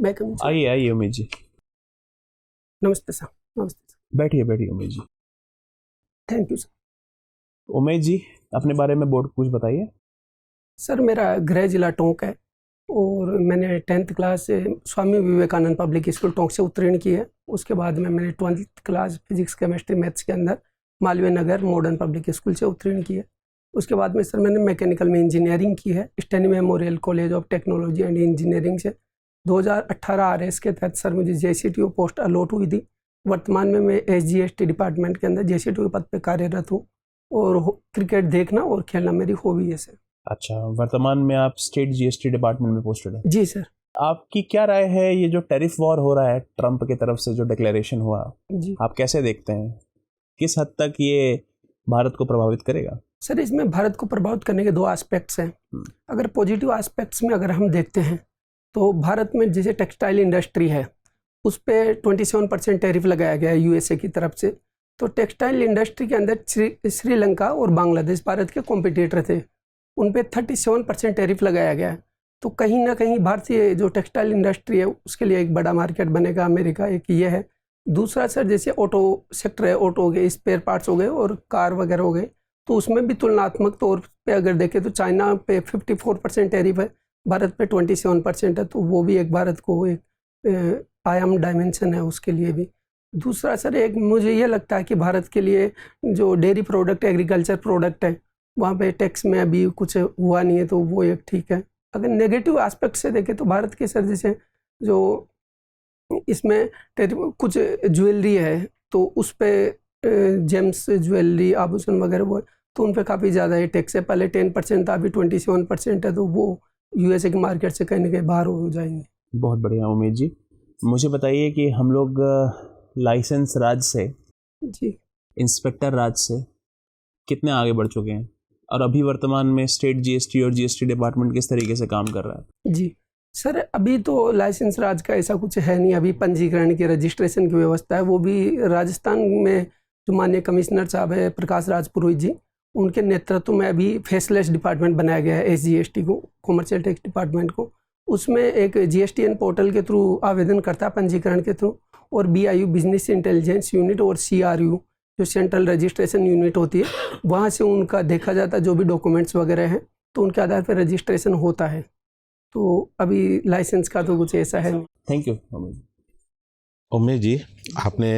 Beckham जी। आइए आइए उमेश जी। नमस्ते सर। नमस्ते सर। बैठिए बैठिए Umesh ji. Thank you sir. Umesh ji, अपने बारे में बोर्ड कुछ बताइए। सर मेरा गृह जिला टोंक है और मैंने 10th क्लास से स्वामी विवेकानंद पब्लिक स्कूल टोंक से उत्तीर्ण की है। उसके बाद में मैंने 12th class physics chemistry maths के अंदर Malviya Nagar modern public school से उत्तीर्ण की है। उसके बाद में सर मैंने मैकेनिकल में इंजीनियरिंग की है स्टैनी memorial college of technology and engineering से। 2018 RS के तहत सर मुझे JCTU पोस्ट अलॉट हुई थी। वर्तमान में मैं SGST डिपार्टमेंट के अंदर JCTU पद पर कार्यरत हूँ और क्रिकेट देखना और खेलना मेरी हॉबी है सर। अच्छा, वर्तमान में आप स्टेट GST डिपार्टमेंट में पोस्टेड हैं। जी सर। आपकी क्या राय है, ये जो टैरिफ वॉर हो रहा है ट्रंप की तरफ से जो डिक्लेरेशन हुआ, जी आप कैसे देखते हैं? किस हद तक ये भारत को प्रभावित करेगा? सर इसमें भारत को प्रभावित करने के दो एस्पेक्ट्स हैं। अगर पॉजिटिव एस्पेक्ट्स में अगर हम देखते हैं तो भारत में जैसे टेक्सटाइल इंडस्ट्री है उस पर 27% टैरिफ लगाया गया है USA की तरफ से। तो टेक्सटाइल इंडस्ट्री के अंदर श्रीलंका और बांग्लादेश भारत के कॉम्पिटिटर थे, उन पे 37% टैरिफ लगाया गया है। तो कहीं ना कहीं भारतीय जो टेक्सटाइल इंडस्ट्री है उसके लिए एक बड़ा मार्केट बनेगा अमेरिका, एक ये है। दूसरा सर जैसे ऑटो सेक्टर है, ऑटो हो गए, स्पेयर पार्ट्स हो गए और कार वगैरह हो गए, तो उसमें भी तुलनात्मक तौर पे अगर देखें तो चाइना पे 54% टैरिफ है, भारत पे 27% है। तो वो भी एक भारत को एक आयाम डायमेंशन है उसके लिए भी। दूसरा सर एक मुझे ये लगता है कि भारत के लिए जो डेयरी प्रोडक्ट एग्रीकल्चर प्रोडक्ट है वहाँ पे टैक्स में अभी कुछ हुआ नहीं है, तो वो एक ठीक है। अगर नेगेटिव एस्पेक्ट से देखें तो भारत के सर जैसे जो इसमें कुछ ज्वेलरी है तो उस पर जेम्स ज्वेलरी आभूषण वगैरह वो, तो उन पर काफ़ी ज़्यादा ही टैक्स है। पहले 10% था, अभी 27% है, तो वो USA के मार्केट से कहीं ना कहीं बाहर हो जाएंगे। बहुत बढ़िया उमेश जी। मुझे बताइए कि हम लोग लाइसेंस राज से जी इंस्पेक्टर राज से कितने आगे बढ़ चुके हैं, और अभी वर्तमान में स्टेट GST और GST डिपार्टमेंट किस तरीके से काम कर रहा है? जी सर अभी तो लाइसेंस राज का ऐसा कुछ है नहीं। अभी पंजीकरण की रजिस्ट्रेशन की व्यवस्था है, वो भी राजस्थान में जो माननीय कमिश्नर साहब है प्रकाश राज पुरोहित जी, उनके नेतृत्व में अभी फेसलेस डिपार्टमेंट बनाया गया है SGST को, कॉमर्शियल टैक्स डिपार्टमेंट को। उसमें एक GSTN पोर्टल के थ्रू आवेदन करता है पंजीकरण के थ्रू, और BIU बिजनेस इंटेलिजेंस यूनिट और CRU जो सेंट्रल रजिस्ट्रेशन यूनिट होती है वहाँ से उनका देखा जाता है जो भी डॉक्यूमेंट्स वगैरह हैं, तो उनके आधार पर रजिस्ट्रेशन होता है। तो अभी लाइसेंस का तो कुछ ऐसा है नहीं। थैंक यू उमेश जी, आपने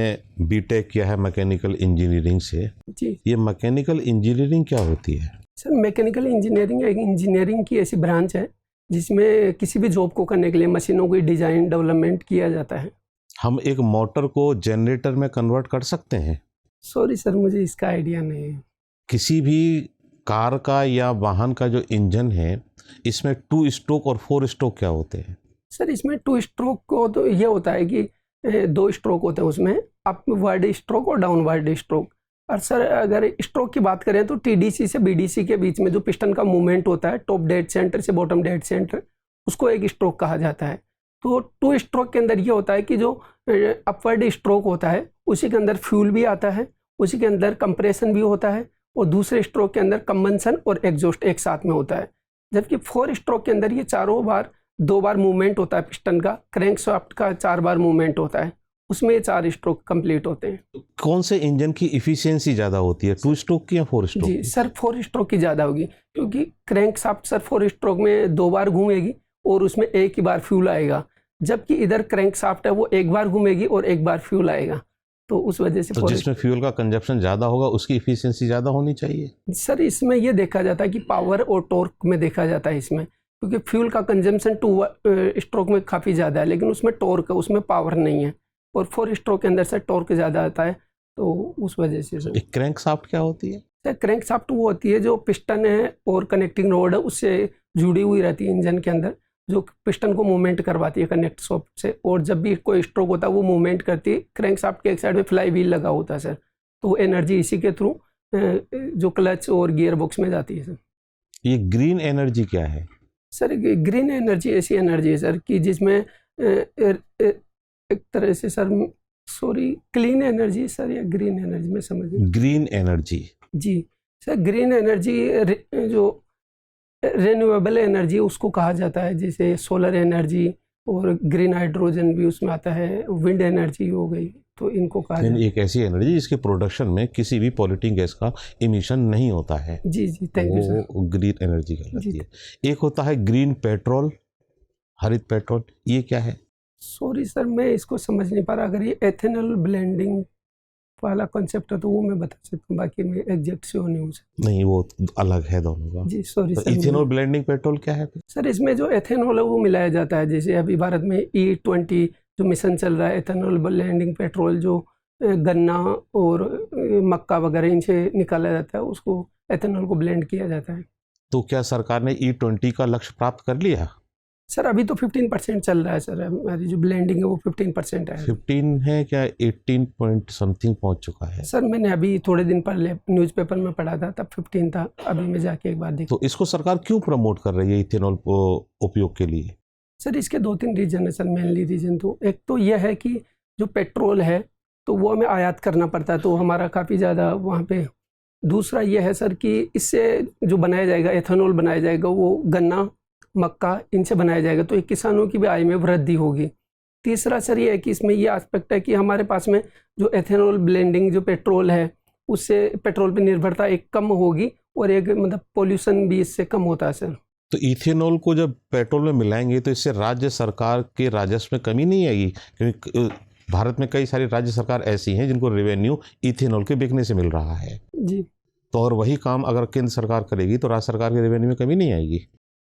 BTech किया है मैकेनिकल इंजीनियरिंग से। जी ये मैकेनिकल इंजीनियरिंग क्या होती है? सर मैकेनिकल इंजीनियरिंग एक इंजीनियरिंग की ऐसी ब्रांच है जिसमें किसी भी जॉब को करने के लिए मशीनों की डिज़ाइन डेवलपमेंट किया जाता है। हम एक मोटर को जनरेटर में कन्वर्ट कर सकते हैं? सॉरी सर मुझे इसका आइडिया नहीं है। किसी भी कार का या वाहन का जो इंजन है इसमें 2 स्ट्रोक और 4 स्ट्रोक क्या होते हैं? सर इसमें 2 स्ट्रोक को तो ये होता है कि 2 स्ट्रोक होते हैं उसमें, अपवर्ड स्ट्रोक और डाउनवर्ड स्ट्रोक। और सर अगर स्ट्रोक की बात करें तो TDC से BDC के बीच में जो पिस्टन का मूवमेंट होता है टॉप डेड सेंटर से बॉटम डेड सेंटर, उसको एक स्ट्रोक कहा जाता है। तो 2 स्ट्रोक के अंदर ये होता है कि जो अपवर्ड स्ट्रोक होता है उसी के अंदर फ्यूल भी आता है, उसी के अंदर कंप्रेशन भी होता है, और दूसरे स्ट्रोक के अंदर कंबंसन और एग्जॉस्ट एक साथ में होता है। जबकि 4 स्ट्रोक के अंदर ये 2 बार मूवमेंट होता है पिस्टन का, क्रैंकशाफ्ट का 4 बार मूवमेंट होता है, उसमें ये 4 स्ट्रोक कंप्लीट होते हैं। कौन से इंजन की इफिशियंसी ज़्यादा होती है, 2 स्ट्रोक की या 4 स्ट्रोक जी की? सर 4 स्ट्रोक की ज़्यादा होगी, क्योंकि क्रैंकशाफ्ट सर 4 स्ट्रोक में 2 बार घूमेगी और उसमें एक ही बार फ्यूल आएगा, जबकि इधर क्रैंकशाफ्ट है वो 1 बार घूमेगी और 1 बार फ्यूल आएगा। तो उस वजह से तो जिसमें फ्यूल का कंजप्शन ज़्यादा होगा उसकी इफिशियंसी ज़्यादा होनी चाहिए। सर इसमें ये देखा जाता है कि पावर और टॉर्क में देखा जाता है इसमें, क्योंकि फ्यूल का कंजम्पशन 2 स्ट्रोक में काफ़ी ज़्यादा है, लेकिन उसमें टॉर्क है, उसमें पावर नहीं है, और 4 स्ट्रोक के अंदर से टॉर्क ज़्यादा आता है, तो उस वजह से सर। एक क्रैंकशाफ्ट क्या होती है? सर क्रैंकशाफ्ट वो होती है जो पिस्टन है और कनेक्टिंग रोड है उससे जुड़ी हुई रहती है इंजन के अंदर, जो पिस्टन को मूवमेंट करवाती है कनेक्ट शॉफ्ट से, और जब भी कोई स्ट्रोक होता है वो मूवमेंट करती है। क्रैंकशाफ्ट के एक साइड में फ्लाई व्हील लगा होता है सर, तो एनर्जी इसी के थ्रू जो क्लच और गियर बॉक्स में जाती है सर। ये ग्रीन एनर्जी क्या है? सर ग्रीन एनर्जी ऐसी एनर्जी है सर कि जिसमें एक तरह से sir sorry clean energy sir या ग्रीन एनर्जी में समझ ग्रीन एनर्जी। जी सर ग्रीन एनर्जी जो रिन्यूएबल एनर्जी उसको कहा जाता है, जैसे सोलर एनर्जी, और ग्रीन हाइड्रोजन भी उसमें आता है, विंड एनर्जी हो गई, तो इनको कहा यानी जाता एक ऐसी एनर्जी जिसके प्रोडक्शन में किसी भी पॉल्यूटिंग गैस का इमिशन नहीं होता है, है। जी जी, थैंक यू सर। वो ग्रीन एनर्जी कहलाती जी। है। एक होता है ग्रीन पेट्रोल, हरित पेट्रोल, ये क्या है? सॉरी सर, मैं इसको समझ नहीं पा रहा। अगर ये एथेनॉल ब्लेंडिंग वाला कॉन्सेप्ट है तो वो मैं बता सकता हूँ, बाकी मैं एग्जैक्ट श्योर नहीं हूँ सर। नहीं, वो अलग है दोनों का। जी सॉरी तो सर। इथेनॉल ब्लेंडिंग पेट्रोल क्या है? सर इसमें जो एथेनॉल है वो मिलाया जाता है, जैसे अभी भारत में E20 जो मिशन चल रहा है, एथेनॉल ब्लेंडिंग पेट्रोल, जो गन्ना और मक्का वगैरह इनसे निकाला जाता है, उसको एथेनॉल को ब्लेंड किया जाता है। तो क्या सरकार ने E20 का लक्ष्य प्राप्त कर लिया? सर अभी तो 15% चल रहा है सर, हमारी जो ब्लेंडिंग है वो 15% है। 15 है क्या? 18 पॉइंट समथिंग पहुंच चुका है। सर मैंने अभी थोड़े दिन पहले न्यूज़पेपर में पढ़ा था, तब 15 था, अभी मैं जाके एक बार देखा। तो इसको सरकार क्यों प्रमोट कर रही है इथेनॉल को उपयोग के लिए? सर इसके 2-3 रीजन है सर, मेनली रीजन तो एक तो यह है कि जो पेट्रोल है तो वो हमें आयात करना पड़ता है, तो हमारा काफ़ी ज़्यादा वहाँ पे। दूसरा यह है सर कि इससे जो बनाया जाएगा, एथेनॉल बनाया जाएगा, वो गन्ना मक्का इनसे बनाया जाएगा, तो एक किसानों की भी आय में वृद्धि होगी। तीसरा सर ये है कि इसमें ये एस्पेक्ट है कि हमारे पास में जो एथेनॉल ब्लेंडिंग जो पेट्रोल है, उससे पेट्रोल पे निर्भरता एक कम होगी और एक मतलब पोल्यूशन भी इससे कम होता है सर। तो इथेनॉल को जब पेट्रोल में मिलाएंगे तो इससे राज्य सरकार के राजस्व में कमी नहीं आएगी? क्योंकि भारत में कई सारी राज्य सरकार ऐसी हैं जिनको रेवेन्यू इथेनॉल के बिकने से मिल रहा है। जी तो और वही काम अगर केंद्र सरकार करेगी तो राज्य सरकार के रेवेन्यू में कमी नहीं आएगी?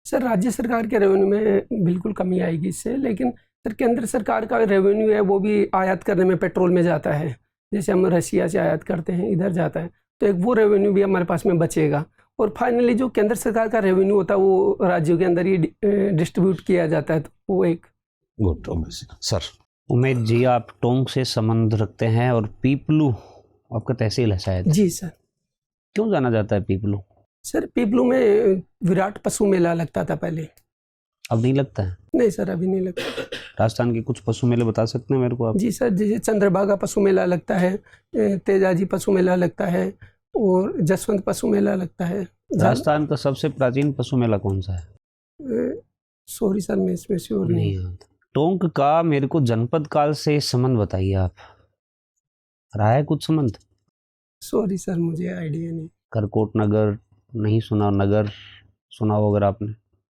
सर राज्य सरकार के रेवेन्यू में बिल्कुल कमी आएगी इससे, लेकिन सर केंद्र सरकार का रेवेन्यू है वो भी आयात करने में पेट्रोल में जाता है, जैसे हम रशिया से आयात करते हैं इधर जाता है, तो एक वो रेवेन्यू भी हमारे पास में बचेगा। और फाइनली जो केंद्र सरकार का रेवेन्यू होता है वो राज्यों के अंदर ही डिस्ट्रीब्यूट किया जाता है, तो वो एक गुड। सर उमेद जी, आप टोंक से संबंध रखते हैं और पीपलू आपका तहसील है शायद? जी सर। क्यों जाना जाता है पीपलू? सर पीपलू में विराट पशु मेला लगता था पहले। अब नहीं लगता है? नहीं सर अभी नहीं लगता। राजस्थान के कुछ पशु मेले बता सकते हैं मेरे को आप? जी सर, जैसे चंद्रभागा पशु मेला लगता है, तेजाजी पशु मेला लगता है और जसवंत पशु मेला लगता है। राजस्थान का सबसे प्राचीन पशु मेला कौन सा है? सॉरी सर मैं इसमें श्योर नहीं। टोंक का मेरे को जनपद काल से संबंध बताइए आप, रहा है कुछ संबंध? सॉरी सर मुझे आइडिया नहीं। करकोट नगर नहीं सुना? नगर सुना हो अगर आपने?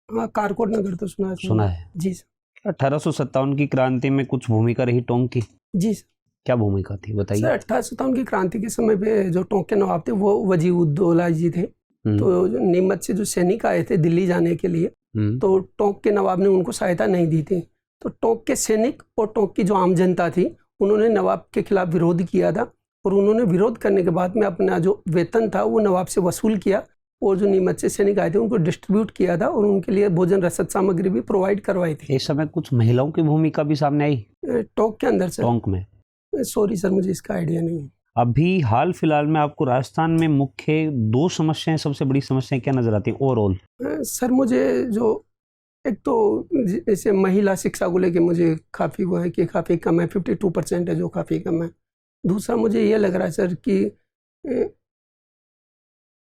हाँ कारकोट नगर तो सुना है। सुना है जी सर। 1857 की क्रांति में कुछ भूमिका रही टोंक की? जी सर। क्या भूमिका थी बताइए? सर 1857 की क्रांति के समय पे जो टोंक के नवाब थे वो वजीउद्दौला जी थे। तो जो नीमच से जो सैनिक आए थे दिल्ली जाने के लिए, तो टोंक के नवाब ने उनको सहायता नहीं दी थी, तो टोंक के सैनिक और टोंक की जो आम जनता थी उन्होंने नवाब के खिलाफ विरोध किया था, और उन्होंने विरोध करने के बाद में अपना जो वेतन था वो नवाब से वसूल किया, और जो नीमच से सैनिक आए थे उनको डिस्ट्रीब्यूट किया था, और उनके लिए भोजन रसद सामग्री भी प्रोवाइड करवाई थी। इस समय कुछ महिलाओं की भूमिका भी सामने आई टोंक के अंदर सर? टोंक में सॉरी सर मुझे इसका आइडिया नहीं है। अभी हाल फिलहाल में आपको राजस्थान में मुख्य 2 समस्याएं, सबसे बड़ी समस्याएं क्या नजर आती है ओवरऑल? सर मुझे जो एक तो जैसे महिला शिक्षा को लेके मुझे काफ़ी वो है कि काफ़ी कम है, 52% है जो काफ़ी कम है। दूसरा मुझे ये लग रहा है सर कि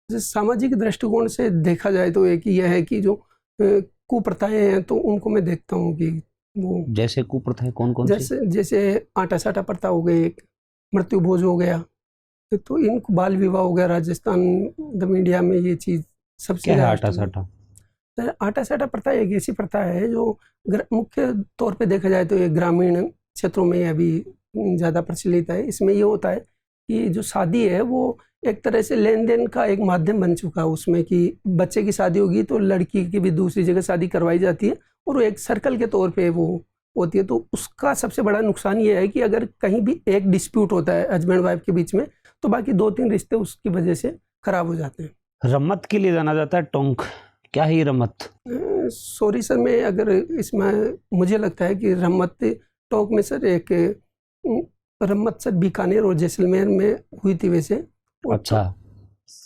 सामाजिक दृष्टिकोण से देखा जाए तो एक यह है कि जो कुप्रथाएं हैं तो उनको मैं देखता हूँ कि वो, जैसे कुप्रथाएं कौन कौन सी? जैसे आटा साटा प्रथा हो गई, एक मृत्यु भोज हो गया, तो इनको बाल विवाह हो गया। राजस्थान मतलब इंडिया में ये चीज़ सबसे क्या है आटा साटा? आटा साटा प्रथा एक ऐसी प्रथा है जो मुख्य तौर पे देखा जाए तो ये ग्रामीण क्षेत्रों में अभी ज़्यादा प्रचलित है। इसमें ये होता है कि जो शादी है वो एक तरह से लेन देन का एक माध्यम बन चुका है, उसमें कि बच्चे की शादी होगी तो लड़की की भी दूसरी जगह शादी करवाई जाती है, और वो एक सर्कल के तौर पे वो होती है। तो उसका सबसे बड़ा नुकसान ये है कि अगर कहीं भी एक डिस्प्यूट होता है हस्बैंड वाइफ के बीच में, तो बाकी 2-3 रिश्ते उसकी वजह से खराब हो जाते हैं। रम्मत के लिए जाना जाता है टोंक, क्या है ये रम्मत? सॉरी सर मैं अगर इसमें मुझे लगता है कि रम्मत टोंक में सर एक रम्मत सर बीकानेर और जैसलमेर में हुई थी वैसे। अच्छा,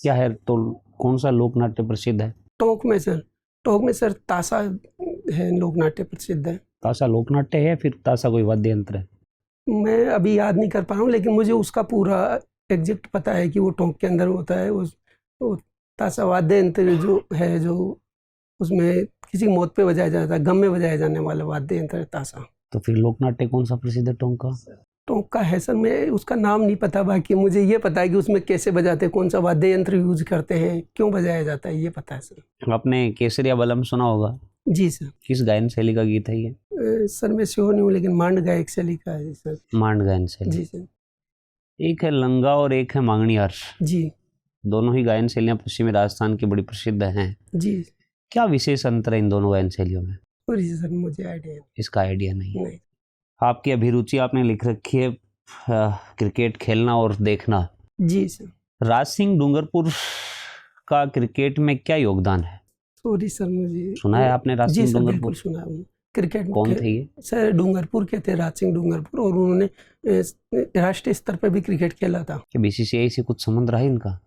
क्या है तो कौन सा लोक नाट्य प्रसिद्ध है टोंक में सर? टोंक में सर ताशा है, लोक नाट्य प्रसिद्ध है। ताशा लोक नाट्य है, फिर ताशा कोई वाद्य यंत्र है? मैं अभी याद नहीं कर पा रहा हूँ, लेकिन मुझे उसका पूरा एग्जैक्ट पता है कि वो टोंक के अंदर होता है। वो ताशा वाद्य यंत्र जो है, जो उसमें किसी की मौत पे बजाया जाता है, गम में बजाया जाने वाला वाद्य यंत्र है ताशा। तो फिर लोकनाट्य कौन सा प्रसिद्ध है टोंका? टोंका है सर, मैं उसका नाम नहीं पता, बाकी मुझे ये पता है कि उसमें कैसे बजाते हैं, कौन सा वाद्य यंत्र यूज करते हैं, क्यों बजाया जाता है, ये पता है सर। आपने केसरिया बलम सुना होगा? जी सर। किस गायन शैली का गीत है ये? सर मैं श्योर नहीं हूँ, लेकिन मांड गायक शैली का है सर। मांड गायन शैली। जी सर। एक है लंगा और एक है मांगनी हर्ष। जी दोनों ही गायन शैलियाँ पश्चिमी राजस्थान की बड़ी प्रसिद्ध हैं। जी। क्या विशेष अंतर है इन दोनों गायन शैलियों में? सर मुझे आइडिया इसका आइडिया नहीं। नहीं। आपकी अभिरुचि आपने लिख रखी है क्रिकेट खेलना और देखना। जी सर। राज सिंह डूंगरपुर का क्रिकेट में क्या योगदान है? सॉरी सर, मुझे सुना है आपने राज जी सिंह सर, डूंगरपुर? बिल्कुल सुना है। क्रिकेट कौन थे ये? सर डूंगरपुर के थे, राज सिंह डूंगरपुर, और उन्होंने राष्ट्रीय स्तर पर भी क्रिकेट खेला था। कि बीसीसीआई से कुछ संबंध रहा इनका?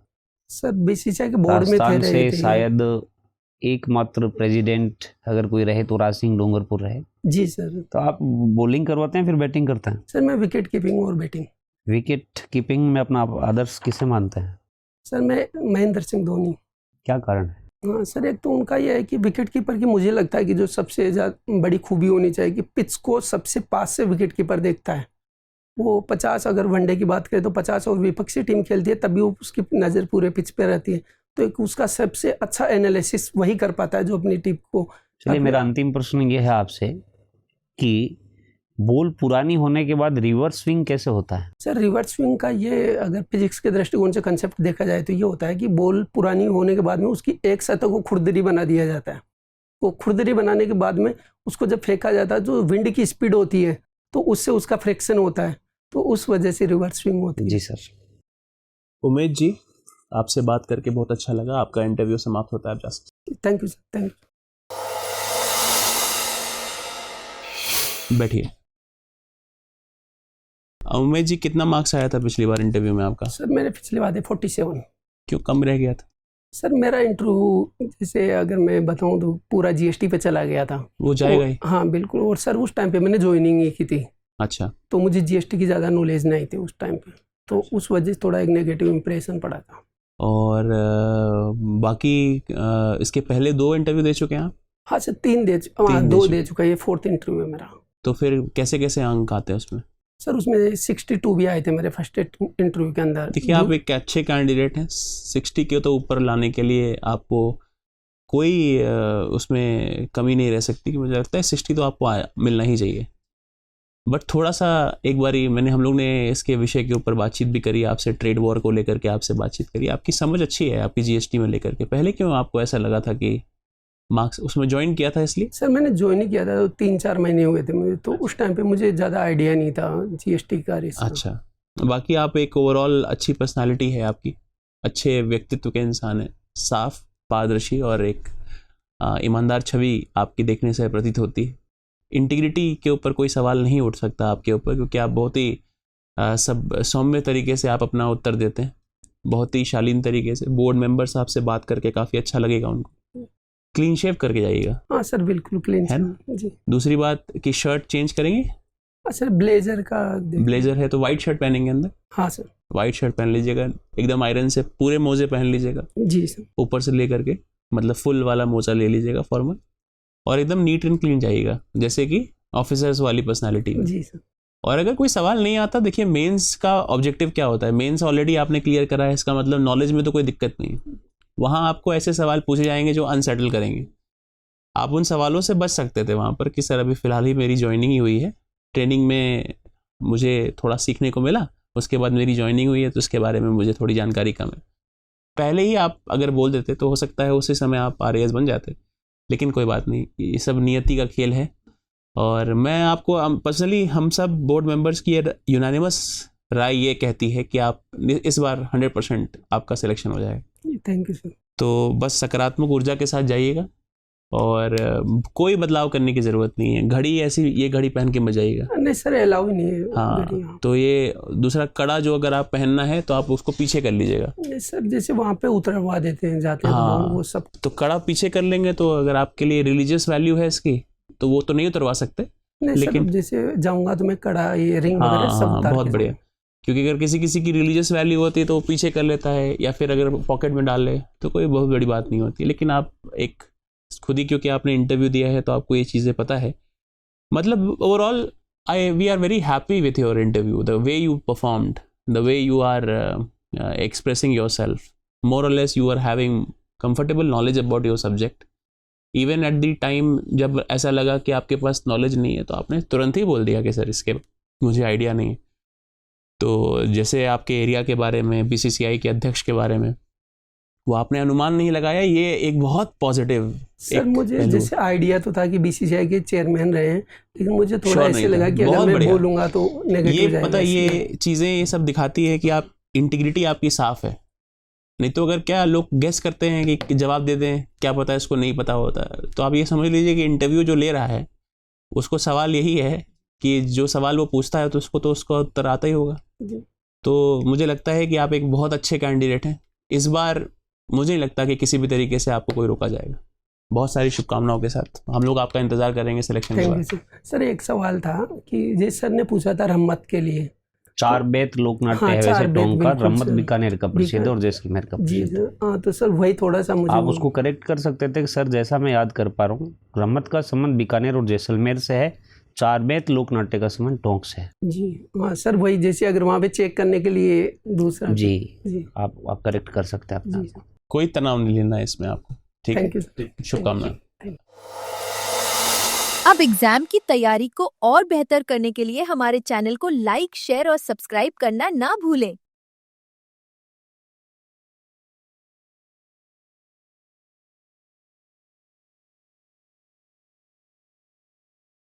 सर बीसीसीआई के बोर्ड में थे, राजस्थान रहे से थे। शायद एकमात्र प्रेसिडेंट अगर कोई रहे तो राज सिंह डूंगरपुर रहे। जी सर। तो आप बॉलिंग करवाते हैं फिर बैटिंग करते हैं? सर मैं विकेट कीपिंग और बैटिंग। विकेट कीपिंग में अपना आदर्श किसे मानते हैं? सर मैं महेंद्र सिंह धोनी। क्या कारण है? हाँ सर, एक तो उनका ये है कि विकेट कीपर की मुझे लगता है कि जो सबसे ज़्यादा बड़ी खूबी होनी चाहिए कि पिच को सबसे पास से विकेट कीपर देखता है। वो 50, अगर वनडे की बात करें तो 50 और विपक्षी टीम खेलती है तब भी वो उसकी नज़र पूरे पिच पे रहती है, तो एक उसका सबसे अच्छा एनालिसिस वही कर पाता है जो अपनी टीम को। चलिए मेरा अंतिम प्रश्न ये है आपसे कि बॉल पुरानी होने के बाद रिवर्स स्विंग कैसे होता है? सर रिवर्स स्विंग का ये अगर फिजिक्स के दृष्टिकोण से कंसेप्ट देखा जाए तो ये होता है कि बॉल पुरानी होने के बाद में उसकी एक सतह को खुरदरी बना दिया जाता है। वो खुरदरी बनाने के बाद में उसको जब फेंका जाता है, जो विंड की स्पीड होती है तो उससे उसका फ्रिक्शन होता है, तो उस वजह से रिवर्स स्विंग होती है। जी सर। उमेश जी, आपसे बात करके बहुत अच्छा लगा। आपका इंटरव्यू समाप्त होता है, आप जा सकते thank you sir, thank you. बैठिए। उमेश जी, कितना मार्क्स आया था पिछली बार इंटरव्यू में आपका? सर मेरे पिछली बात है 47। क्यों कम रह गया था? सर मेरा इंटरव्यू जैसे अगर मैं बताऊं तो पूरा जीएसटी पे चला गया था। वो जाएगा ही। हाँ बिल्कुल, और सर उस टाइम पे मैंने ज्वाइनिंग ही की थी। अच्छा। तो मुझे जीएसटी की ज़्यादा नॉलेज नहीं थी उस टाइम पे, तो उस वजह से थोड़ा एक नेगेटिव इंप्रेशन पड़ा था। और बाकी इसके पहले 2 इंटरव्यू दे चुके हैं आप? हाँ सर 3 दे 2 दे चुका है, ये 4th इंटरव्यू है मेरा। तो फिर कैसे कैसे अंक आते हैं उसमें? सर उसमें 62 भी आए थे मेरे फर्स्ट इंटरव्यू के अंदर। देखिए आप एक अच्छे कैंडिडेट हैं। 60 के तो ऊपर लाने के लिए आपको कोई उसमें कमी नहीं रह सकती। कि मुझे लगता है 60 तो आपको मिलना ही चाहिए। बट थोड़ा सा एक बारी हम लोग ने इसके विषय के ऊपर बातचीत भी करी आपसे, ट्रेड वॉर को लेकर के आपसे बातचीत करी। आपकी समझ अच्छी है आपकी जीएसटी में लेकर के। पहले क्यों आपको ऐसा लगा था कि मार्क्स उसमें ज्वाइन किया था इसलिए? सर मैंने ज्वाइन ही किया था, तो 3-4 महीने हुए थे मुझे, तो उस टाइम पे मुझे ज़्यादा आइडिया नहीं था जीएसटी का। अच्छा, बाकी आप एक ओवरऑल अच्छी पर्सनालिटी है आपकी, अच्छे व्यक्तित्व के इंसान हैं, साफ, पारदर्शी और एक ईमानदार छवि आपकी देखने से प्रतीत होती है। इंटीग्रिटी के ऊपर कोई सवाल नहीं उठ सकता आपके ऊपर, क्योंकि आप बहुत ही सब सौम्य तरीके से आप अपना उत्तर देते हैं, बहुत ही शालीन तरीके से। बोर्ड मेंबर साहब से बात करके काफ़ी अच्छा लगेगा उनको। क्लीन शेव करके जाइएगा। हाँ सर बिल्कुल क्लीन है ना? जी। दूसरी बात कि शर्ट चेंज करेंगे? सर ब्लेजर का ब्लेजर है तो वाइट शर्ट पहनेंगे अंदर? हाँ सर। वाइट शर्ट पहन लीजिएगा, एकदम आयरन से पूरे मोजे पहन लीजिएगा जी सर। ऊपर से लेकर के, मतलब फुल वाला मोजा ले लीजिएगा फॉर्मल, और एकदम नीट एंड क्लीन जाइएगा जैसे कि ऑफिसर्स वाली पर्सनालिटी में। जी सर। और अगर कोई सवाल नहीं आता, देखिए मेंस का ऑब्जेक्टिव क्या होता है, मेंस ऑलरेडी आपने क्लियर करा है, इसका मतलब नॉलेज में तो कोई दिक्कत नहीं है। वहाँ आपको ऐसे सवाल पूछे जाएंगे जो अनसेटल करेंगे। आप उन सवालों से बच सकते थे वहाँ पर कि सर अभी फ़िलहाल ही मेरी ज्वाइनिंग ही हुई है, ट्रेनिंग में मुझे थोड़ा सीखने को मिला, उसके बाद मेरी ज्वाइनिंग हुई है तो इसके बारे में मुझे थोड़ी जानकारी कम है। पहले ही आप अगर बोल देते तो हो सकता है उसी समय आप आरएएस बन जाते, लेकिन कोई बात नहीं, ये सब नियति का खेल है। और मैं आपको पर्सनली, हम सब बोर्ड मेंबर्स की यूनानिमस राय ये कहती है कि आप इस बार 100% आपका सिलेक्शन हो जाएगा। Thank you sir. तो बस सकारात्मक ऊर्जा के साथ जाइएगा और कोई बदलाव करने की ज़रूरत नहीं है। घड़ी ऐसी, ये घड़ी पहन के मत जाइएगा। नहीं सर अलाउ नहीं है। हाँ, तो ये दूसरा कड़ा जो अगर आप पहनना है तो आप उसको पीछे कर लीजिएगा। नहीं सर, जैसे वहाँ पे उतरवा देते हैं जाते हैं हाँ, तो वो सब। तो कड़ा पीछे कर लेंगे तो अगर आपके लिए रिलीजियस वैल्यू है इसकी तो वो तो नहीं उतरवा सकते। नहीं लेकिन सर, जैसे जाऊँगा तो मैं कड़ा, ये रिंग वगैरह सब हाँ, उतार बहुत के बढ़िया। क्योंकि अगर किसी की रिलीजियस वैल्यू होती है तो वो पीछे कर लेता है या फिर अगर पॉकेट में डाल ले तो कोई बहुत बड़ी बात नहीं होती। लेकिन आप एक खुद ही क्योंकि आपने इंटरव्यू दिया है तो आपको ये चीज़ें पता है. मतलब overall we are very happy with your interview, the way you performed, the way you are expressing yourself. More or less you are having comfortable knowledge about your subject. Even at the time जब ऐसा लगा कि आपके पास knowledge नहीं है तो आपने तुरंत ही बोल दिया कि सर इसके मुझे आइडिया नहीं है. तो जैसे आपके एरिया के बारे में, BCCI के अध्यक्ष के बारे में, वो आपने अनुमान नहीं लगाया, ये एक बहुत पॉजिटिव. सर मुझे जैसे आइडिया तो था कि BCCI के चेयरमैन रहे हैं, लेकिन मुझे थोड़ा ऐसे लगा कि अगर मैं बोलूँगा तो नेगेटिव ये जाएगा. पता ये चीज़ें ये सब दिखाती है कि आप इंटीग्रिटी आपकी साफ है. नहीं तो अगर क्या लोग गेस करते हैं कि जवाब दे दें, क्या पता है इसको नहीं पता होता है. तो आप ये समझ लीजिए कि इंटरव्यू जो ले रहा है उसको सवाल यही है कि जो सवाल वो पूछता है तो उसको तो उसका उत्तर आता ही होगा. तो मुझे लगता है कि आप एक बहुत अच्छे कैंडिडेट हैं. इस बार मुझे नहीं लगता कि किसी भी तरीके से आपको कोई रोका जाएगा. बहुत सारी शुभकामनाओं के साथ हम लोग आपका इंतजार करेंगे सिलेक्शन के बाद. सर एक सवाल था कि जैसे सर ने पूछा था रम्मत के लिए, चार बेत लोकनाट्य है वैसे टोंक का, रम्मत बीकानेर का प्रसिद्ध और जैसलमेर का प्रसिद्ध. हाँ तो सर वही थोड़ा सा मुझे आप उसको करेक्ट कर सकते थे कि सर जैसा मैं याद कर पा रहा हूँ रम्मत का संबंध बीकानेर और जैसलमेर से है, चार बेत लोकनाट्य का संबंध टोंक से है. जी हाँ सर वही, जैसे अगर वहाँ पे चेक करने के लिए दूसरा. जी आप करेक्ट कर सकते हैं अपना. कोई तनाव नहीं लेना है इसमें आपको. ठीक थैंक यू है, शुभकामनाएं. अब एग्जाम की तैयारी को और बेहतर करने के लिए हमारे चैनल को लाइक, शेयर और सब्सक्राइब करना ना भूलें.